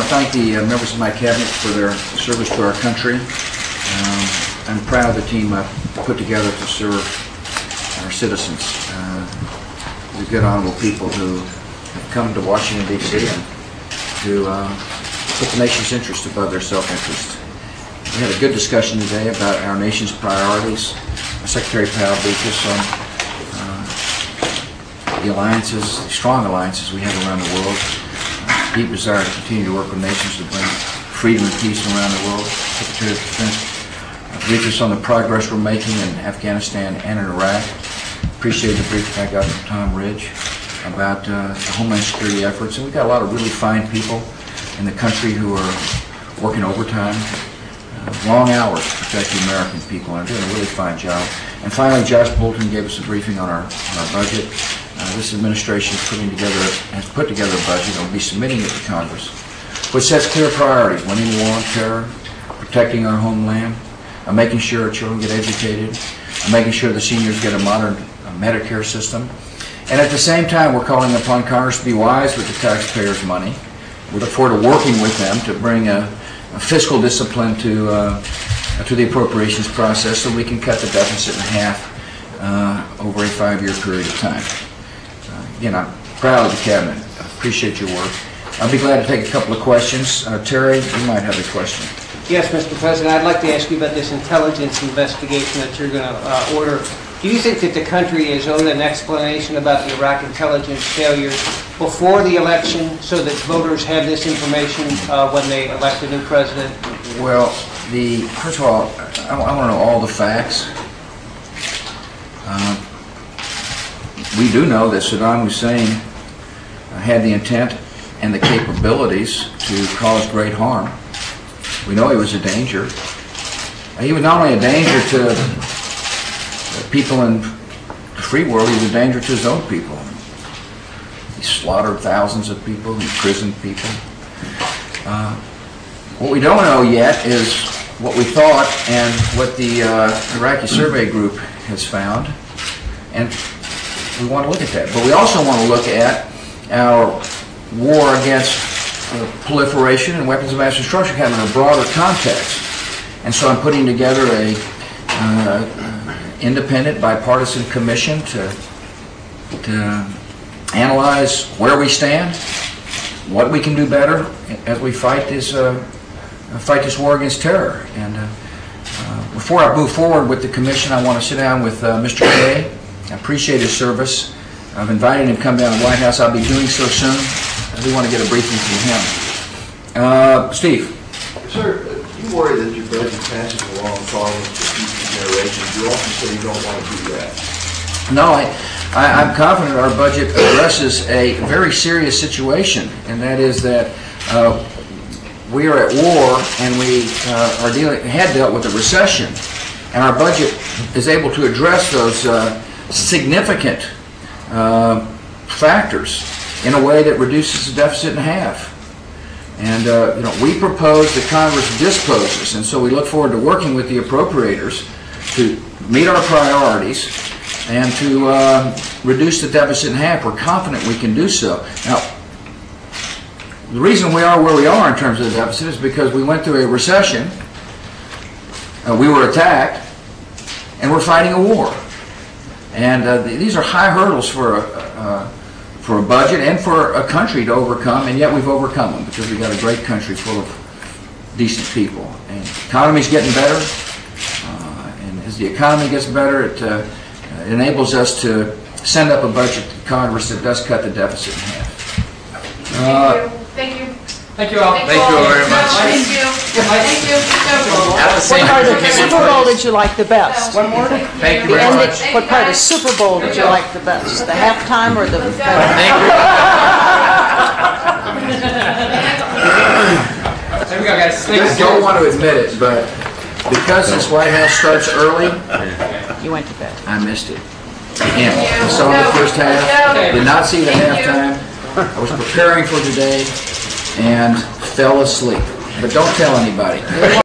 want to thank the members of my cabinet for their service to our country. I'm proud of the team I've put together to serve our citizens. They're good, honorable people who have come to Washington, D.C. and to put the nation's interest above their self-interest. We had a good discussion today about our nation's priorities. Secretary Powell briefed us on the alliances, the strong alliances we have around the world. Deep desire to continue to work with nations to bring freedom and peace around the world. Secretary of Defense briefed us on the progress we're making in Afghanistan and in Iraq. Appreciate the briefing I got from Tom Ridge about the Homeland Security efforts. And we've got a lot of really fine people in the country who are working overtime, long hours to protect the American people, and are doing a really fine job. And finally, Josh Bolton gave us a briefing on our budget. This administration has put together a budget and will be submitting it to Congress, which sets clear priorities: winning the war on terror, protecting our homeland, making sure our children get educated, making sure the seniors get a modern Medicare system. And at the same time, we're calling upon Congress to be wise with the taxpayers' money. We look forward to working with them to bring a fiscal discipline to the appropriations process so we can cut the deficit in half over a 5-year period of time. Again, I'm proud of the cabinet. I appreciate your work. I'll be glad to take a couple of questions. Terry, you might have a question. Yes, Mr. President, I'd like to ask you about this intelligence investigation that you're going to order. Do you think that the country is owed an explanation about the Iraq intelligence failures before the election so that voters have this information when they elect a new president? Well, first of all, I want to know all the facts. We do know that Saddam Hussein had the intent and the capabilities to cause great harm. We know he was a danger. He was not only a danger to people in the free world, he was a danger to his own people. He slaughtered thousands of people, he imprisoned people. What we don't know yet is what we thought and what the Iraqi survey group has found. And we want to look at that. But we also want to look at our war against proliferation and weapons of mass destruction kind of in a broader context. And so I'm putting together a independent bipartisan commission to analyze where we stand, what we can do better as we fight this war against terror. And before I move forward with the commission, I want to sit down with Mr. Kay. I appreciate his service. I've invited him to come down to the White House. I'll be doing so soon. I do want to get a briefing from him. Steve. Sir, you worry that your budget passes along following for future generations. You also say you don't want to do that. No, I'm confident our budget addresses a very serious situation, and that is that we are at war and we had dealt with a recession, and our budget is able to address those significant factors in a way that reduces the deficit in half. And we propose that Congress disposes, and so we look forward to working with the appropriators to meet our priorities and to reduce the deficit in half. We're confident we can do so. Now, the reason we are where we are in terms of the deficit is because we went through a recession, we were attacked, and we're fighting a war. And these are high hurdles for a budget and for a country to overcome, and yet we've overcome them because we've got a great country full of decent people. And the economy's getting better, and as the economy gets better, it enables us to send up a budget to Congress that does cut the deficit in half. Thank you. Thank you all. Thank you all very much. Thank you. Thank you. What part of the Super Bowl did you like the best? One more. Thank you very much. What part of Super Bowl did you like the best? The halftime or the... Thank you. There we go, guys. I don't want to admit it, but because this White House starts early, You went to bed. I missed it. Again, I saw the first half, did not see the halftime. I was preparing for today and fell asleep. But don't tell anybody.